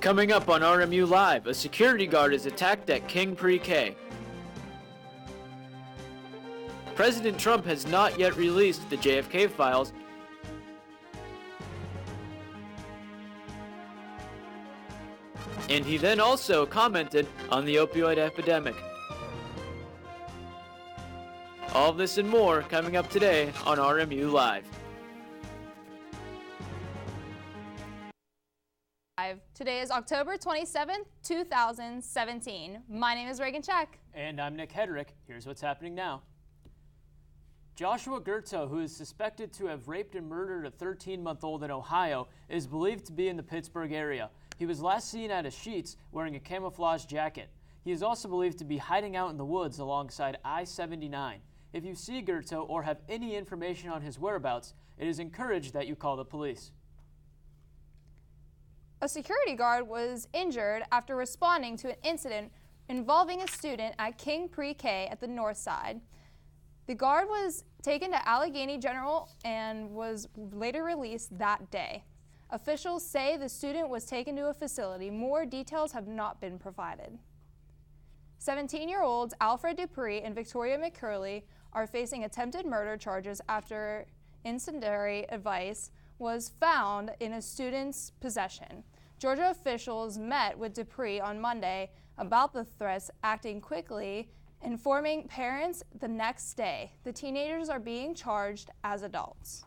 Coming up on RMU Live, a security guard is attacked at King Pre-K. President Trump has not yet released the JFK files. And he then also commented on the opioid epidemic. All of this and more coming up today on RMU Live. Today is October 27th, 2017. My name is Reagan Check. And I'm Nick Hedrick. Here's what's happening now. Joshua Gurto, who is suspected to have raped and murdered a 13-month-old in Ohio, is believed to be in the Pittsburgh area. He was last seen at a Sheetz wearing a camouflage jacket. He is also believed to be hiding out in the woods alongside I-79. If you see Gurto or have any information on his whereabouts, it is encouraged that you call the police. A security guard was injured after responding to an incident involving a student at King Pre-K at the north side. The guard was taken to Allegheny General and was later released that day. Officials say the student was taken to a facility. More details have not been provided. 17-year-olds Alfred Dupree and Victoria McCurley are facing attempted murder charges after incendiary device was found in a student's possession. Georgia officials met with Dupree on Monday about the threats, acting quickly, informing parents the next day. The teenagers are being charged as adults.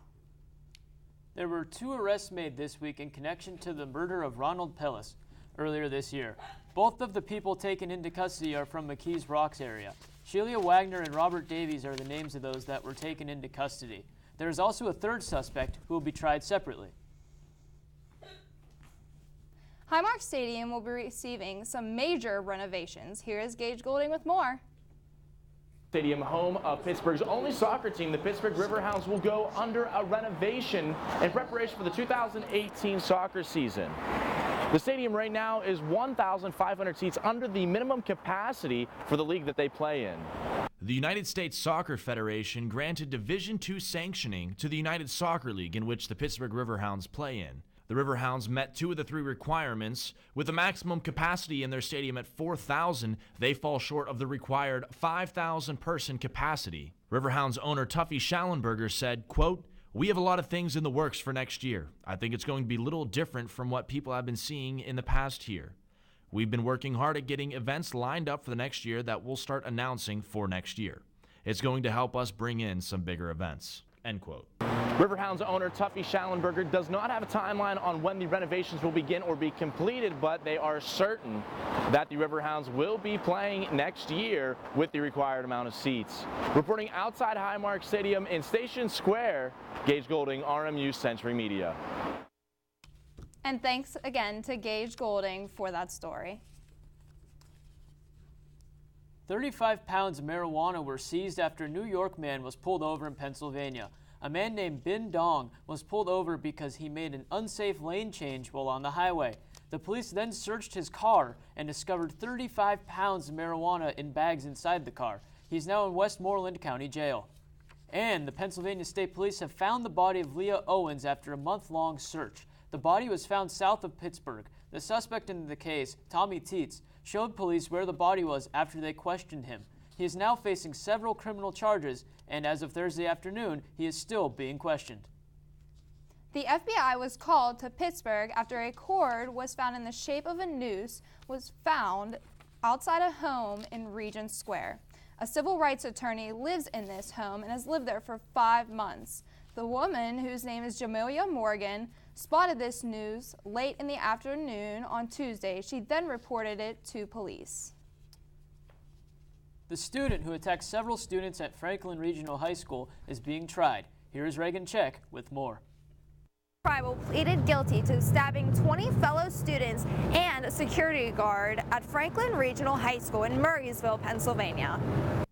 There were 2 arrests made this week in connection to the murder of Ronald Pellis earlier this year. Both of the people taken into custody are from McKees Rocks area. Sheila Wagner and Robert Davies are the names of those that were taken into custody. There is also a third suspect who will be tried separately. Highmark Stadium will be receiving some major renovations. Here is Gage Golding with more. Stadium, home of Pittsburgh's only soccer team, the Pittsburgh Riverhounds, will go under a renovation in preparation for the 2018 soccer season. The stadium right now is 1,500 seats under the minimum capacity for the league that they play in. The United States Soccer Federation granted Division II sanctioning to the United Soccer League, in which the Pittsburgh Riverhounds play in. The Riverhounds met 2 of the 3 requirements. With a maximum capacity in their stadium at 4,000, they fall short of the required 5,000 person capacity. Riverhounds owner Tuffy Schallenberger said, quote, "We have a lot of things in the works for next year. I think it's going to be a little different from what people have been seeing in the past here. We've been working hard at getting events lined up for the next year that we'll start announcing for next year. It's going to help us bring in some bigger events." End quote. Riverhounds owner Tuffy Schallenberger does not have a timeline on when the renovations will begin or be completed, but they are certain that the Riverhounds will be playing next year with the required amount of seats. Reporting outside Highmark Stadium in Station Square, Gage Golding, RMU Century Media. And thanks again to Gage Golding for that story. 35 pounds of marijuana were seized after a New York man was pulled over in Pennsylvania. A man named Bin Dong was pulled over because he made an unsafe lane change while on the highway. The police then searched his car and discovered 35 pounds of marijuana in bags inside the car. He's now in Westmoreland County Jail. And the Pennsylvania State Police have found the body of Leah Owens after a month-long search. The body was found south of Pittsburgh. The suspect in the case, Tommy Tietz, showed police where the body was after they questioned him. He is now facing several criminal charges, and as of Thursday afternoon, he is still being questioned. The FBI was called to Pittsburgh after a cord was found in the shape of a noose was found outside a home in Regent Square. A civil rights attorney lives in this home and has lived there for 5 months. The woman, whose name is Jamelia Morgan, spotted this noose late in the afternoon on Tuesday. She then reported it to police. The student who attacked several students at Franklin Regional High School is being tried. Here is Reagan Check with more. Tribal pleaded guilty to stabbing 20 fellow students and a security guard at Franklin Regional High School in Murraysville, Pennsylvania.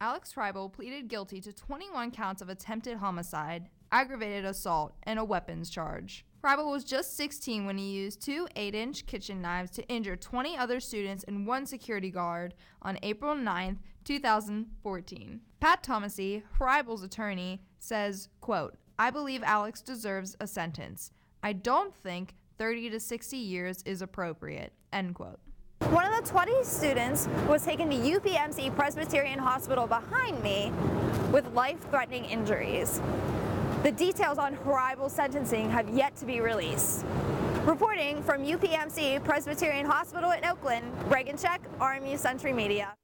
Alex Tribal pleaded guilty to 21 counts of attempted homicide, aggravated assault, and a weapons charge. Tribal was just 16 when he used 2 8-inch kitchen knives to injure 20 other students and 1 security guard on April 9, 2014. Pat Thomasy, Tribal's attorney, says, quote, "I believe Alex deserves a sentence. I don't think 30 to 60 years is appropriate. end quote. One of the 20 students was taken to UPMC Presbyterian Hospital behind me with life-threatening injuries. The details on Hribel's sentencing have yet to be released. Reporting from UPMC Presbyterian Hospital in Oakland, Reagan Check, RMU Century Media.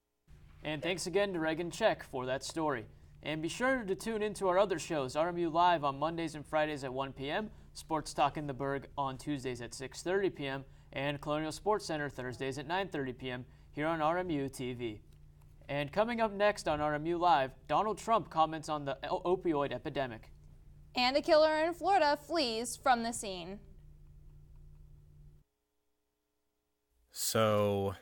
And thanks again to Reagan Check for that story. And be sure to tune into our other shows, RMU Live on Mondays and Fridays at 1 p.m., Sports Talk in the Berg on Tuesdays at 6:30 p.m., and Colonial Sports Center Thursdays at 9:30 p.m. here on RMU-TV. And coming up next on RMU Live, Donald Trump comments on the opioid epidemic. And a killer in Florida flees from the scene. So,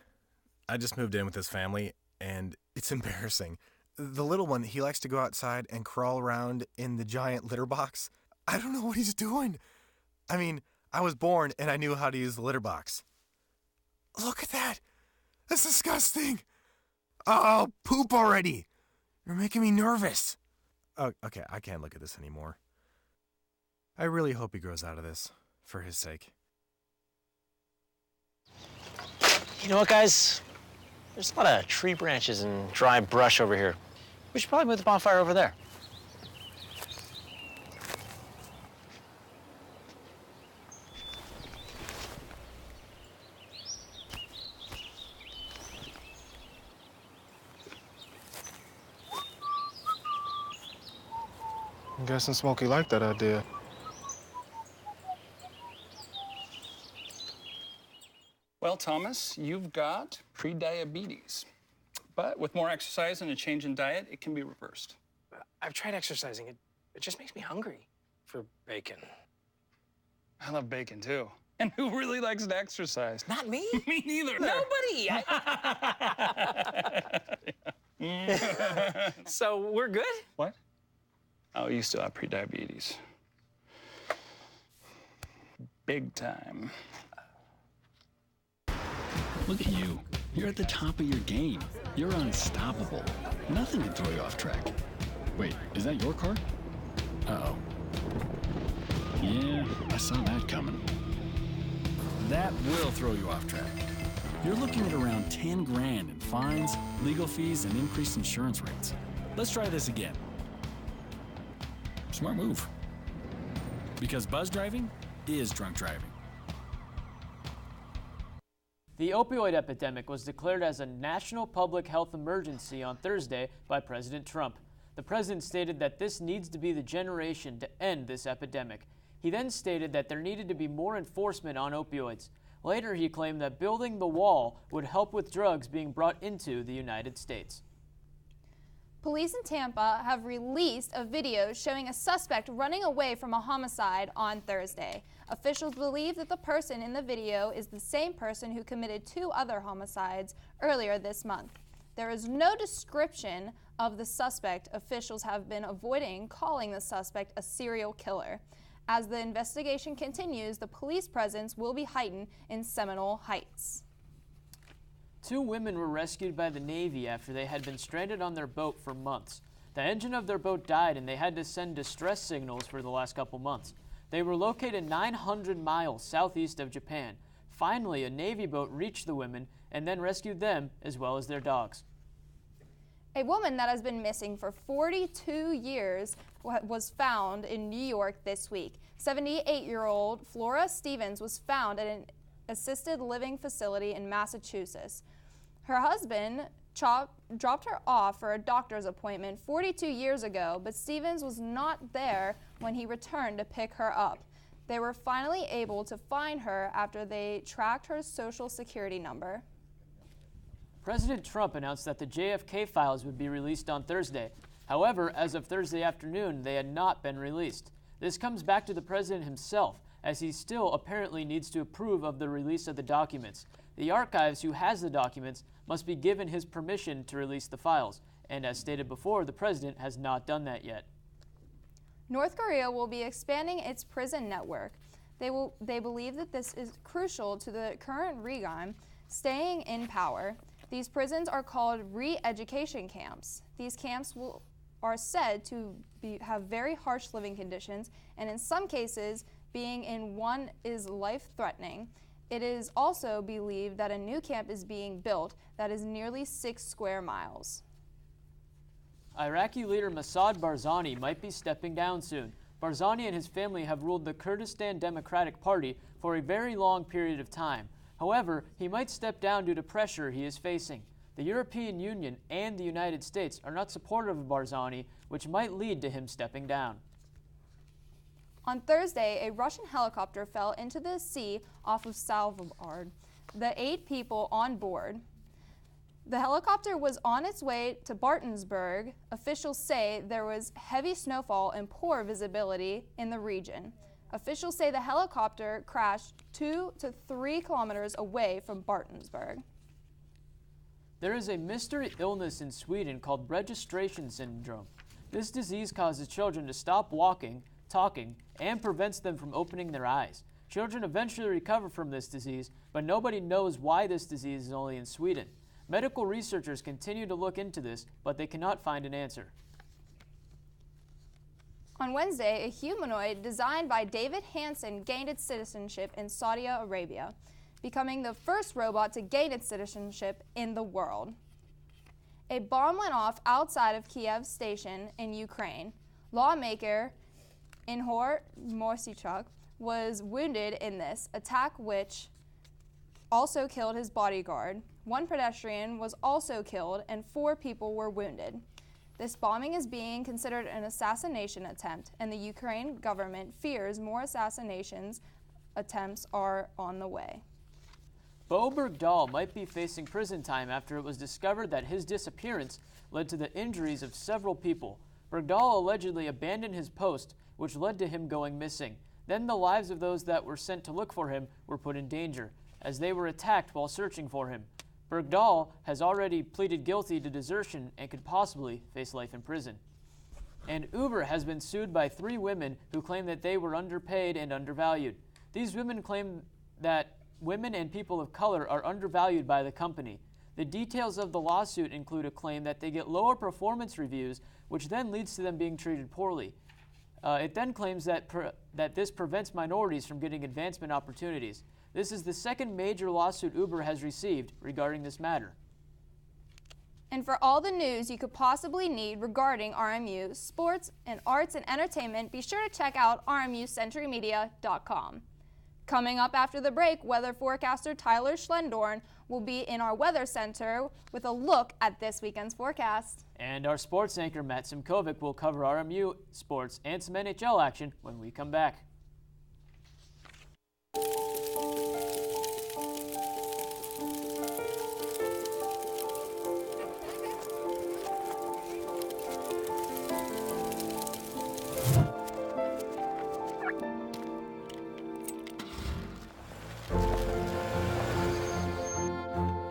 I just moved in with his family, and it's embarrassing. The little one, he likes to go outside and crawl around in the giant litter box. I don't know what he's doing. I mean, I was born and I knew how to use the litter box. Look at that. That's disgusting. Oh, poop already. You're making me nervous. Oh, okay, I can't look at this anymore. I really hope he grows out of this, for his sake. You know what, guys? There's a lot of tree branches and dry brush over here. We should probably move the bonfire over there. I'm guessing Smokey liked that idea. Well, Thomas, you've got pre-diabetes. But with more exercise and a change in diet, it can be reversed. I've tried exercising. It just makes me hungry for bacon. I love bacon, too. And who really likes to exercise? Not me. Me neither. Nobody. So we're good? What? Oh, you still have pre-diabetes. Big time. Look at you. You're at the top of your game. You're unstoppable. Nothing can throw you off track. Wait, is that your car? Uh-oh. Yeah, I saw that coming. That will throw you off track. You're looking at around 10 grand in fines, legal fees, and increased insurance rates. Let's try this again. Smart move. Because buzz driving is drunk driving. The opioid epidemic was declared as a national public health emergency on Thursday by President Trump. The president stated that this needs to be the generation to end this epidemic. He then stated that there needed to be more enforcement on opioids. Later, he claimed that building the wall would help with drugs being brought into the United States. Police in Tampa have released a video showing a suspect running away from a homicide on Thursday. Officials believe that the person in the video is the same person who committed 2 other homicides earlier this month. There is no description of the suspect. Officials have been avoiding calling the suspect a serial killer. As the investigation continues, the police presence will be heightened in Seminole Heights. 2 women were rescued by the Navy after they had been stranded on their boat for months. The engine of their boat died and they had to send distress signals for the last couple months. They were located 900 miles southeast of Japan. Finally, a Navy boat reached the women and then rescued them as well as their dogs. A woman that has been missing for 42 years was found in New York this week. 78-year-old Flora Stevens was found at an assisted living facility in Massachusetts. Her husband dropped her off for a doctor's appointment 42 years ago, but Stevens was not there when he returned to pick her up. They were finally able to find her after they tracked her social security number. President Trump announced that the JFK files would be released on Thursday. However, as of Thursday afternoon, they had not been released. This comes back to the president himself, as he still apparently needs to approve of the release of the documents. The archives, who has the documents, must be given his permission to release the files. And as stated before, the president has not done that yet. North Korea will be expanding its prison network. They believe that this is crucial to the current regime staying in power. These prisons are called re-education camps. These camps are said to have very harsh living conditions, and in some cases, being in one is life-threatening. It is also believed that a new camp is being built that is nearly 6 square miles. Iraqi leader Mossad Barzani might be stepping down soon. Barzani and his family have ruled the Kurdistan Democratic Party for a very long period of time. However, he might step down due to pressure he is facing. The European Union and the United States are not supportive of Barzani, which might lead to him stepping down. On Thursday, a Russian helicopter fell into the sea off of Svalbard. The 8 people on board. The helicopter was on its way to Bartensburg. Officials say there was heavy snowfall and poor visibility in the region. Officials say the helicopter crashed 2 to 3 kilometers away from Bartensburg. There is a mystery illness in Sweden called registration syndrome. This disease causes children to stop walking, talking, and prevents them from opening their eyes. Children eventually recover from this disease, but nobody knows why this disease is only in Sweden. Medical researchers continue to look into this, but they cannot find an answer. On Wednesday, a humanoid designed by David Hansen gained its citizenship in Saudi Arabia, becoming the first robot to gain its citizenship in the world. A bomb went off outside of Kiev station in Ukraine. Lawmaker Ihor Moisichuk was wounded in this attack, which also killed his bodyguard. 1 pedestrian was also killed and 4 people were wounded. This bombing is being considered an assassination attempt, and the Ukraine government fears more assassinations attempts are on the way. Bo Bergdahl might be facing prison time after it was discovered that his disappearance led to the injuries of several people. Bergdahl allegedly abandoned his post, which led to him going missing. Then the lives of those that were sent to look for him were put in danger, as they were attacked while searching for him. Bergdahl has already pleaded guilty to desertion and could possibly face life in prison. And Uber has been sued by 3 women who claim that they were underpaid and undervalued. These women claim that women and people of color are undervalued by the company. The details of the lawsuit include a claim that they get lower performance reviews, which then leads to them being treated poorly. It then claims that this prevents minorities from getting advancement opportunities. This is the second major lawsuit Uber has received regarding this matter. And for all the news you could possibly need regarding RMU, sports, and arts and entertainment, be sure to check out RMUCenturyMedia.com. Coming up after the break, weather forecaster Tyler Schlendorn will be in our weather center with a look at this weekend's forecast. And our sports anchor Matt Simkovic will cover RMU sports and some NHL action when we come back.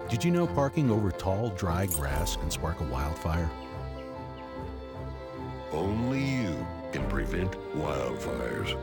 Did you know parking over tall, dry grass can spark a wildfire? Only you can prevent wildfires.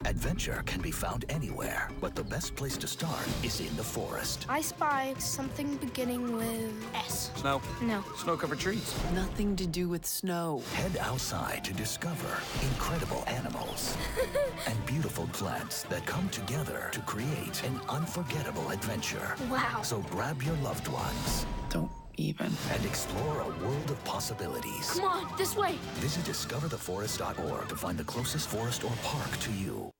Adventure can be found anywhere, but the best place to start is in the forest. I spy something beginning with S. Snow? No. Snow-covered trees? Nothing to do with snow. Head outside to discover incredible animals and beautiful plants that come together to create an unforgettable adventure. Wow. So grab your loved ones. Don't even. And explore a world of possibilities. Come on, this way. Visit discovertheforest.org to find the closest forest or park to you.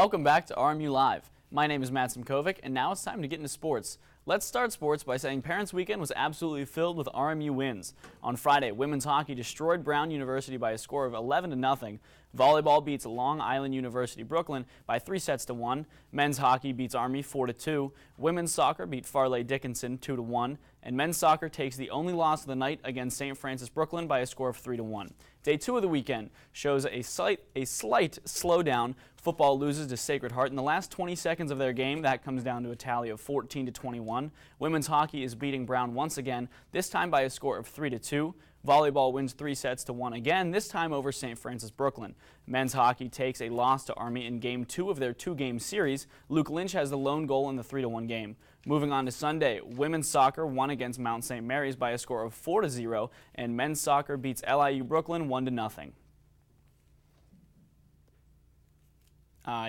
Welcome back to RMU Live. My name is Matt Simkovic, and now it's time to get into sports. Let's start sports by saying Parents Weekend was absolutely filled with RMU wins. On Friday, women's hockey destroyed Brown University by a score of 11-0. Volleyball beats Long Island University Brooklyn by 3-1. Men's hockey beats Army 4-2. Women's soccer beat Farley Dickinson 2-1. And men's soccer takes the only loss of the night against St. Francis Brooklyn by a score of 3-1. Day 2 of the weekend shows a slight slowdown. Football loses to Sacred Heart in the last 20 seconds of their game. That comes down to a tally of 14-21. Women's hockey is beating Brown once again, this time by a score of 3-2. Volleyball wins 3-1 again, this time over St. Francis Brooklyn. Men's hockey takes a loss to Army in Game 2 of their 2-game series. Luke Lynch has the lone goal in the 3-1 game. Moving on to Sunday, women's soccer won against Mount St. Mary's by a score of 4-0, and men's soccer beats LIU Brooklyn 1-0.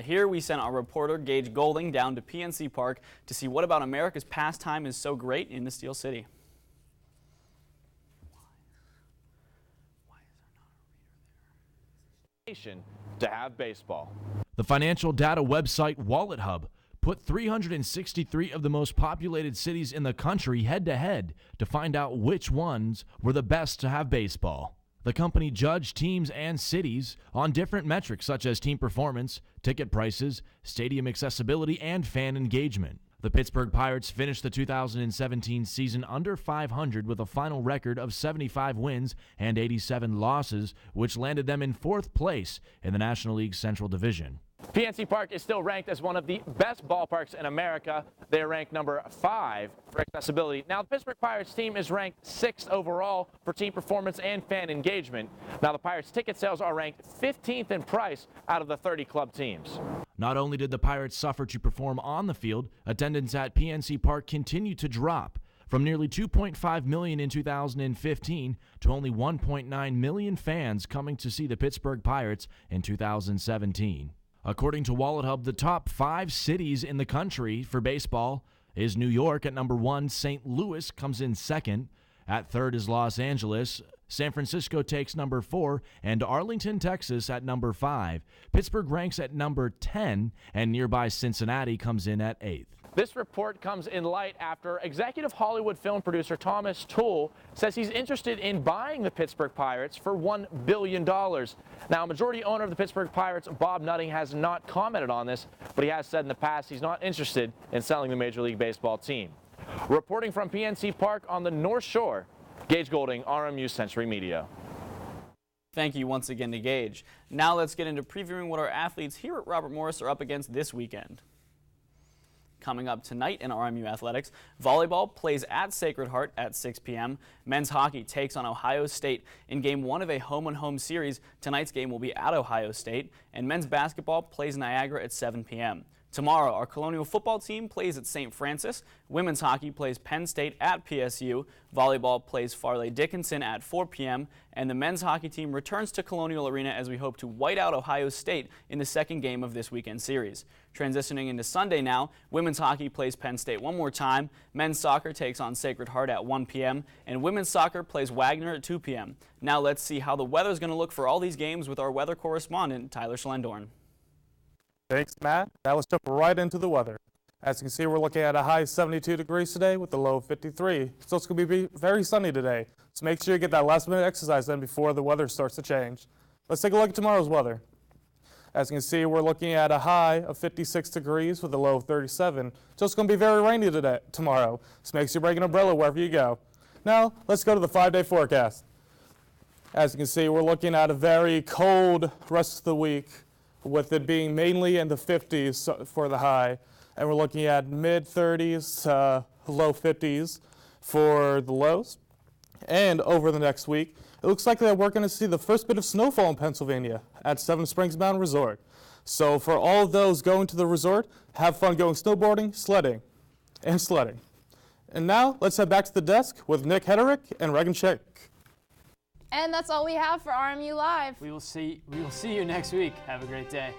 Here we sent our reporter Gage Golding down to PNC Park to see what about America's pastime is so great in the Steel City. To have baseball. The financial data website Wallet Hub put 363 of the most populated cities in the country head-to-head to find out which ones were the best to have baseball. The company judged teams and cities on different metrics such as team performance, ticket prices, stadium accessibility, and fan engagement. The Pittsburgh Pirates finished the 2017 season under 500 with a final record of 75 wins and 87 losses, which landed them in 4th place in the National League Central Division. PNC Park is still ranked as one of the best ballparks in America. They are ranked number 5 for accessibility. Now, the Pittsburgh Pirates team is ranked 6th overall for team performance and fan engagement. Now, the Pirates ticket sales are ranked 15th in price out of the 30 club teams. Not only did the Pirates suffer to perform on the field, attendance at PNC Park continued to drop from nearly 2.5 million in 2015 to only 1.9 million fans coming to see the Pittsburgh Pirates in 2017. According to Wallet Hub, the top 5 cities in the country for baseball is New York at number 1, St. Louis comes in 2nd, at 3rd is Los Angeles, San Francisco takes number 4, and Arlington, Texas at number 5. Pittsburgh ranks at number 10, and nearby Cincinnati comes in at 8th. This report comes in light after executive Hollywood film producer Thomas Tull says he's interested in buying the Pittsburgh Pirates for $1 billion. Now, majority owner of the Pittsburgh Pirates, Bob Nutting, has not commented on this, but he has said in the past he's not interested in selling the Major League Baseball team. Reporting from PNC Park on the North Shore, Gage Golding, RMU Century Media. Thank you once again to Gage. Now let's get into previewing what our athletes here at Robert Morris are up against this weekend. Coming up tonight in RMU Athletics, volleyball plays at Sacred Heart at 6 p.m. Men's hockey takes on Ohio State in Game 1 of a home-and-home series. Tonight's game will be at Ohio State. And men's basketball plays Niagara at 7 p.m. Tomorrow, our Colonial football team plays at St. Francis. Women's hockey plays Penn State at PSU. Volleyball plays Farley Dickinson at 4 p.m. And the men's hockey team returns to Colonial Arena as we hope to white out Ohio State in the second game of this weekend series. Transitioning into Sunday now, women's hockey plays Penn State one more time. Men's soccer takes on Sacred Heart at 1 p.m. And women's soccer plays Wagner at 2 p.m. Now let's see how the weather's going to look for all these games with our weather correspondent, Tyler Schlendorn. Thanks, Matt. Now let's jump right into the weather. As you can see, we're looking at a high of 72 degrees today with a low of 53. So it's going to be very sunny today. So make sure you get that last minute exercise in before the weather starts to change. Let's take a look at tomorrow's weather. As you can see, we're looking at a high of 56 degrees with a low of 37. So it's going to be very rainy tomorrow. So make sure you bring an umbrella wherever you go. Now let's go to the 5-day forecast. As you can see, we're looking at a very cold rest of the week, with it being mainly in the 50s for the high. And we're looking at mid-30s to low 50s for the lows. And over the next week, it looks like that we're going to see the first bit of snowfall in Pennsylvania at Seven Springs Mountain Resort. So for all of those going to the resort, have fun going snowboarding, sledding. And now, let's head back to the desk with Nick Hederick and Regan Schick. And that's all we have for RMU Live. We will see you next week. Have a great day.